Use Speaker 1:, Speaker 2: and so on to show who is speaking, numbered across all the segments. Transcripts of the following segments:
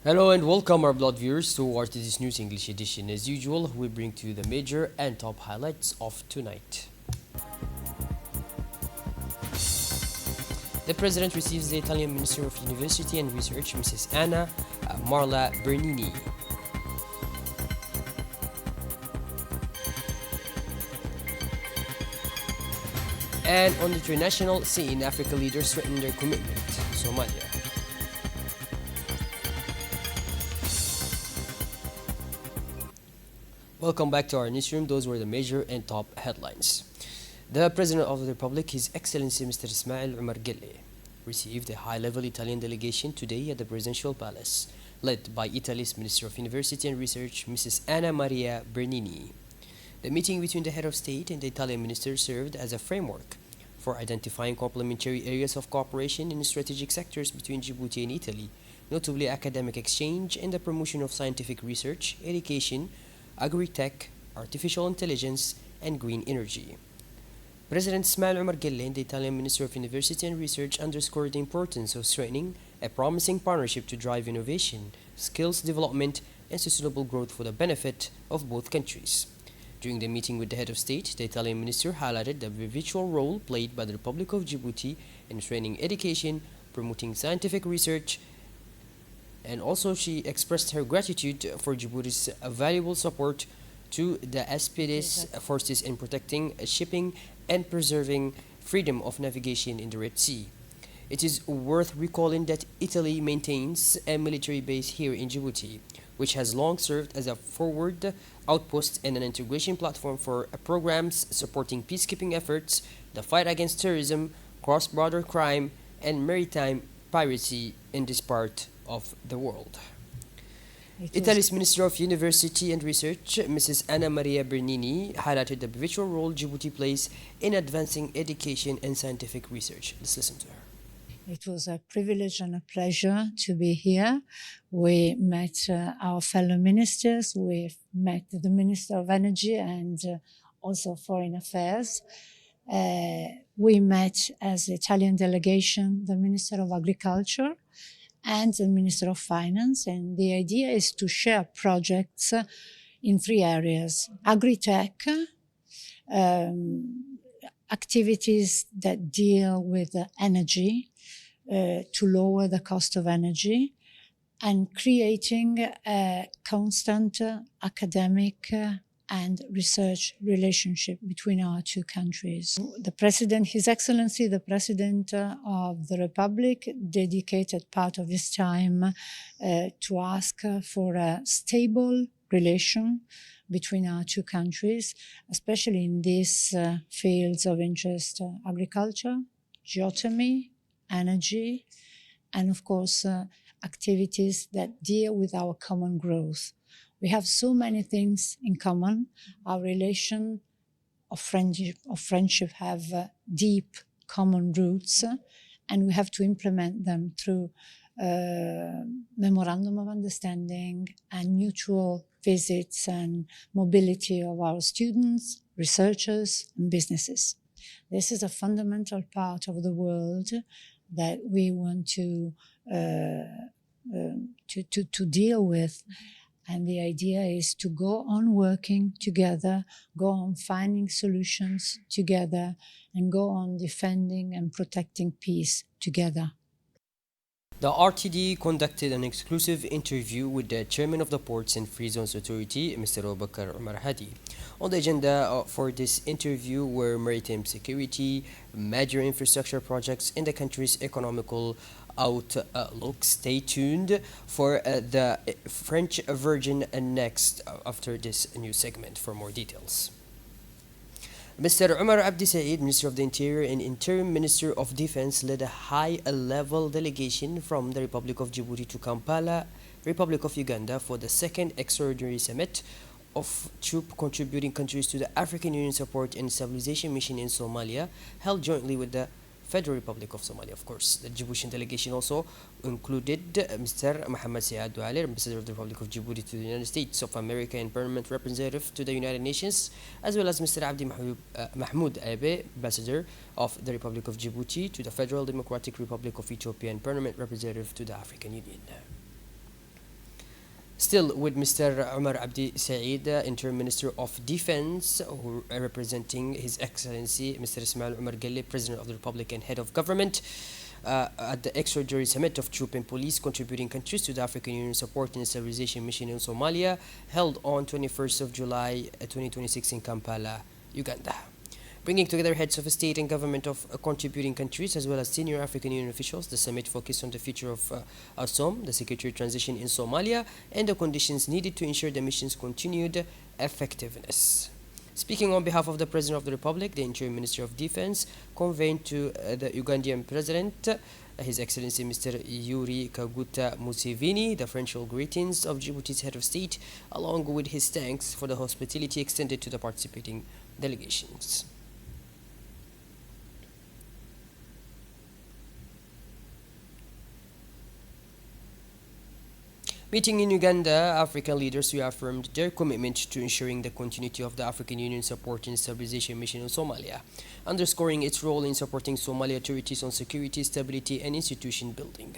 Speaker 1: Hello and welcome our blood viewers to RTD's News English edition. As usual, we bring to you the major and top highlights of tonight. The President receives the Italian Minister of University and Research, Mrs. Anna Marla Bernini. And on the international scene, Africa leaders strengthen their commitment to Somalia. Welcome back to our newsroom. Those were the major and top headlines. The President of the Republic, His Excellency Mr. Ismail Omar Guelleh, received a high-level Italian delegation today at the Presidential Palace, led by Italy's Minister of University and Research, Mrs. Anna Maria Bernini. The meeting between the head of state and the Italian minister served as a framework for identifying complementary areas of cooperation in strategic sectors between Djibouti and Italy, notably academic exchange and the promotion of scientific research, education, agri-tech, artificial intelligence, and green energy. President Ismail Omar Guelleh, the Italian Minister of University and Research, underscored the importance of strengthening a promising partnership to drive innovation, skills development, and sustainable growth for the benefit of both countries. During the meeting with the head of state, the Italian minister highlighted the pivotal role played by the Republic of Djibouti in training education, promoting scientific research, and also she expressed her gratitude for Djibouti's valuable support to the SPD's forces in protecting shipping and preserving freedom of navigation in the Red Sea. It is worth recalling that Italy maintains a military base here in Djibouti, which has long served as a forward outpost and an integration platform for programs supporting peacekeeping efforts, the fight against terrorism, cross-border crime, and maritime piracy in this part of the world. Italy's Minister of University and Research, Mrs. Anna Maria Bernini, highlighted the pivotal role Djibouti plays in advancing education and scientific research. Let's listen to her.
Speaker 2: It was a privilege and a pleasure to be here. We met our fellow ministers. We met the Minister of Energy and also Foreign Affairs. We met as the Italian delegation, the Minister of Agriculture and the Minister of Finance. And the idea is to share projects in three areas: agri-tech, activities that deal with energy, to lower the cost of energy, and creating a constant academic and research relationship between our two countries. The President, His Excellency, the President of the Republic, dedicated part of his time to ask for a stable relation between our two countries, especially in these fields of interest: agriculture, geothermy, energy, and of course activities that deal with our common growth. We have so many things in common. Our relation of friendship have deep common roots, and we have to implement them through memorandum of understanding and mutual visits and mobility of our students, researchers, and businesses. This is a fundamental part of the world that we want to deal with. And the idea is to go on working together, go on finding solutions together, and go on defending and protecting peace together.
Speaker 1: The RTD conducted an exclusive interview with the chairman of the Ports and Free Zones Authority, Mr. Abubakar Umar Hadi. On the agenda for this interview were maritime security, major infrastructure projects, and the country's economical outlook. Stay tuned for the French version next after this new segment for more details. Mr. Umar Abdi Said, Minister of the Interior and Interim Minister of Defense, led a high-level delegation from the Republic of Djibouti to Kampala, Republic of Uganda, for the second extraordinary summit of troop-contributing countries to the African Union Support and Stabilization Mission in Somalia, held jointly with the Federal Republic of Somalia, of course. The Djiboutian delegation also included Mr. Mohammed Siad Douale, Ambassador of the Republic of Djibouti to the United States of America and Permanent Representative to the United Nations, as well as Mr. Abdi Mahmoud Abe, Ambassador of the Republic of Djibouti to the Federal Democratic Republic of Ethiopia and Permanent Representative to the African Union. Still with Mr. Omar Abdi Saeed, Interim Minister of Defense, who representing His Excellency Mr. Ismail Omar Gelle, President of the Republic and Head of Government, at the extraordinary summit of troop and police contributing countries to the African Union Support and Stabilization Mission in Somalia, held on 21st of July 2026 in Kampala, Uganda. Bringing together heads of state and government of contributing countries as well as senior African Union officials, the summit focused on the future of ASOM, the security transition in Somalia, and the conditions needed to ensure the mission's continued effectiveness. Speaking on behalf of the President of the Republic, the Interim Minister of Defense conveyed to the Ugandan President, His Excellency Mr. Yuri Kaguta Museveni, the friendly greetings of Djibouti's head of state, along with his thanks for the hospitality extended to the participating delegations. Meeting in Uganda, African leaders reaffirmed their commitment to ensuring the continuity of the African Union Support and Stabilization Mission in Somalia, underscoring its role in supporting Somali authorities on security, stability, and institution building.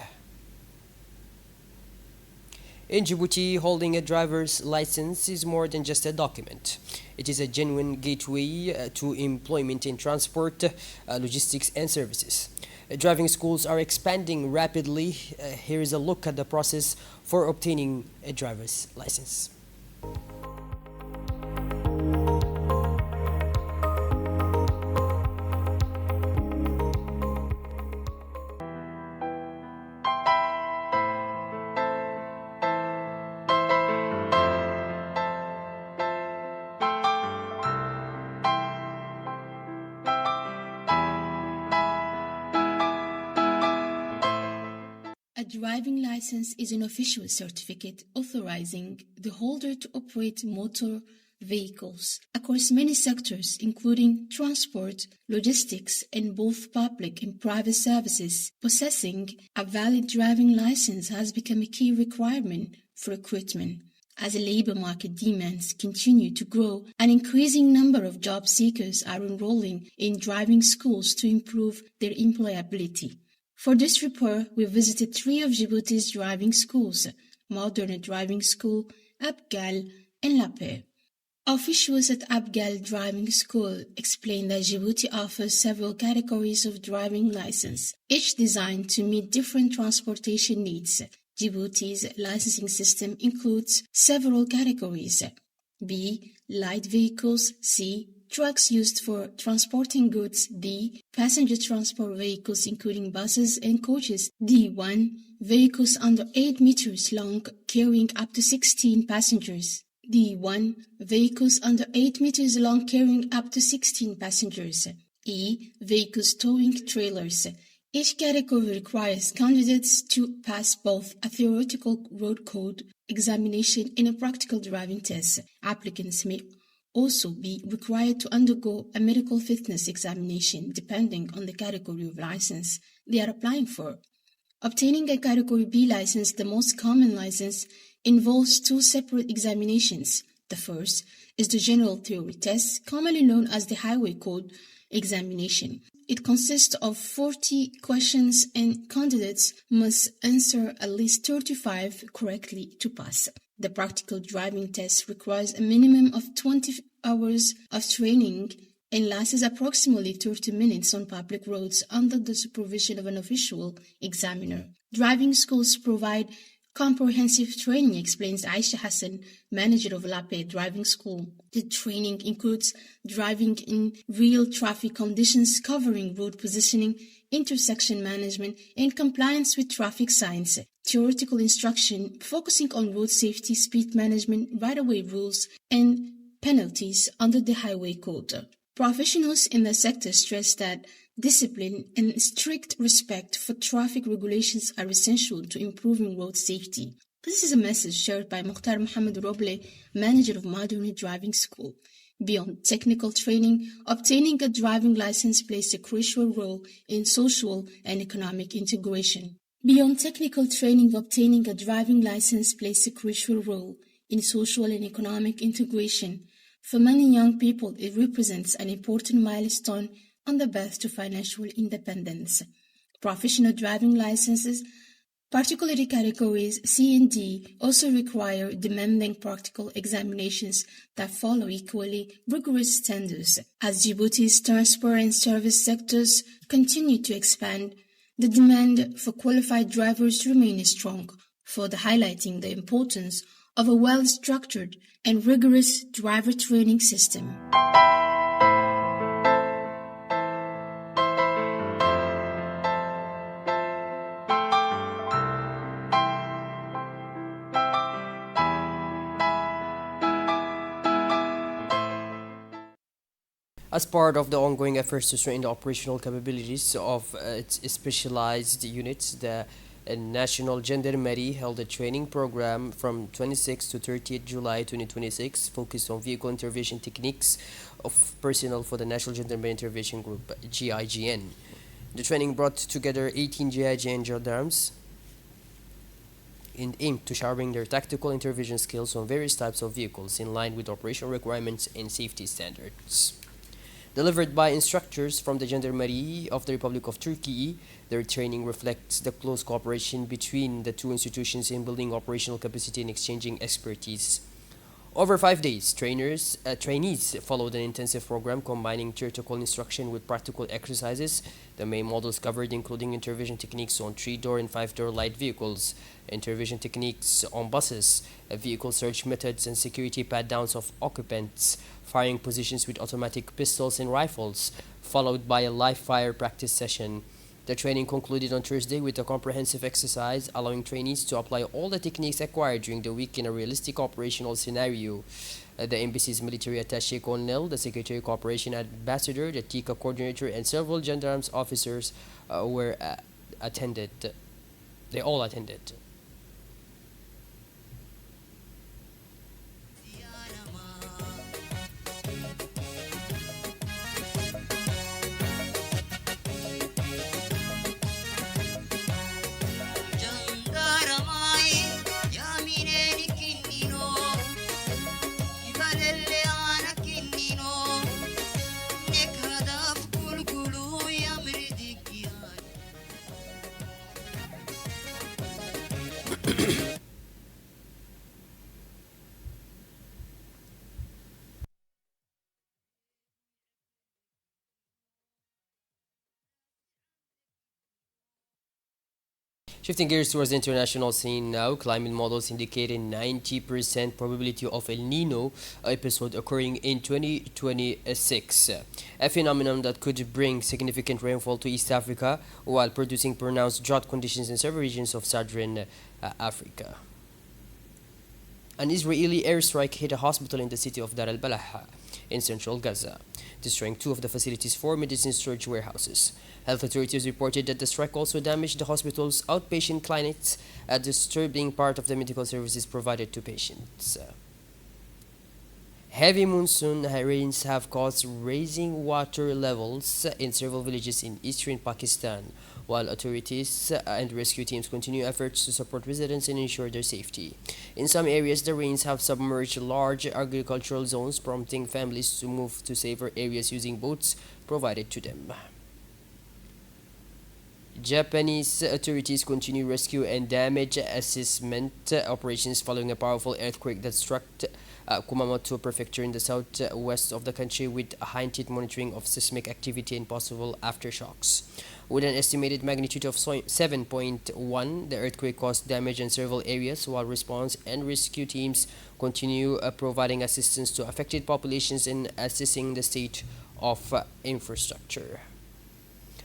Speaker 1: In Djibouti, holding a driver's license is more than just a document. It is a genuine gateway to employment in transport, logistics, and services. Driving schools are expanding rapidly. Here is a look at the process for obtaining a driver's license.
Speaker 3: A driving license is an official certificate authorizing the holder to operate motor vehicles across many sectors, including transport, logistics, and both public and private services. Possessing a valid driving license has become a key requirement for recruitment. As the labor market demands continue to grow, an increasing number of job seekers are enrolling in driving schools to improve their employability. For this report, we visited 3 of Djibouti's driving schools, Modern Driving School, Abgal, and La Paix. Officials at Abgal Driving School explained that Djibouti offers several categories of driving license, each designed to meet different transportation needs. Djibouti's licensing system includes several categories: B. Light vehicles, C. Trucks used for transporting goods, D. Passenger transport vehicles including buses and coaches, D1. Vehicles under 8 meters long carrying up to 16 passengers, D1. Vehicles under 8 meters long carrying up to 16 passengers, E. Vehicles towing trailers. Each category requires candidates to pass both a theoretical road code examination and a practical driving test. Applicants may also be required to undergo a medical fitness examination depending on the category of license they are applying for. Obtaining a Category B license, the most common license, involves 2 separate examinations. The first is the general theory test, commonly known as the highway code examination. It consists of 40 questions and candidates must answer at least 35 correctly to pass. The practical driving test requires a minimum of 20 hours of training and lasts approximately 30 minutes on public roads under the supervision of an official examiner. Driving schools provide comprehensive training, explains Aisha Hassan, manager of La Paix Driving School. The training includes driving in real traffic conditions, covering road positioning, intersection management, and compliance with traffic signs. Theoretical instruction focusing on road safety, speed management, right-of-way rules, and penalties under the highway code. Professionals in the sector stress that discipline and strict respect for traffic regulations are essential to improving road safety. This is a message shared by Mukhtar Mohammed Roble, manager of Modern Driving School. Beyond technical training, obtaining a driving license plays a crucial role in social and economic integration. Beyond technical training, obtaining a driving license plays a crucial role in social and economic integration. For many young people, it represents an important milestone on the path to financial independence. Professional driving licenses Particularly categories C and D also require demanding practical examinations that follow equally rigorous standards. As Djibouti's transport and service sectors continue to expand, the demand for qualified drivers remains strong, further highlighting the importance of a well-structured and rigorous driver training system.
Speaker 1: As part of the ongoing efforts to strengthen the operational capabilities of its specialized units, the National Gendarmerie held a training program from 26 to 30th July 2026 focused on vehicle intervention techniques of personnel for the National Gendarmerie Intervention Group, GIGN. The training brought together 18 GIGN gendarmes and aimed to sharpen their tactical intervention skills on various types of vehicles in line with operational requirements and safety standards. Delivered by instructors from the Gendarmerie of the Republic of Turkey, their training reflects the close cooperation between the two institutions in building operational capacity and exchanging expertise. Over 5 days, trainees followed an intensive program combining theoretical instruction with practical exercises. The main models covered including intervention techniques on 3-door and 5-door light vehicles, intervention techniques on buses, vehicle search methods and security pat-downs of occupants, firing positions with automatic pistols and rifles, followed by a live fire practice session. The training concluded on Thursday with a comprehensive exercise allowing trainees to apply all the techniques acquired during the week in a realistic operational scenario. The embassy's military attaché colonel, the secretary cooperation ambassador, the TICA coordinator, and several gendarmes officers were attended. They all attended. Shifting gears towards the international scene now, climate models indicate a 90% probability of El Nino episode occurring in 2026, a phenomenon that could bring significant rainfall to East Africa while producing pronounced drought conditions in several regions of southern Africa. An Israeli airstrike hit a hospital in the city of Dar al-Balah in central Gaza, destroying two of the facility's four medicine storage warehouses. Health authorities reported that the strike also damaged the hospital's outpatient clinics, disturbing part of the medical services provided to patients. Heavy monsoon rains have caused rising water levels in several villages in eastern Pakistan, while authorities and rescue teams continue efforts to support residents and ensure their safety. In some areas, the rains have submerged large agricultural zones, prompting families to move to safer areas using boats provided to them. Japanese authorities continue rescue and damage assessment operations following a powerful earthquake that struck Kumamoto Prefecture in the southwest of the country, with heightened monitoring of seismic activity and possible aftershocks. With an estimated magnitude of 7.1, the earthquake caused damage in several areas, while response and rescue teams continue providing assistance to affected populations and assessing the state of infrastructure.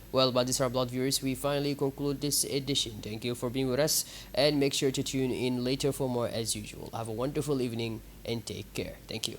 Speaker 1: Well, by this, our blood viewers, we finally conclude this edition. Thank you for being with us, and make sure to tune in later for more as usual. Have a wonderful evening and take care. Thank you.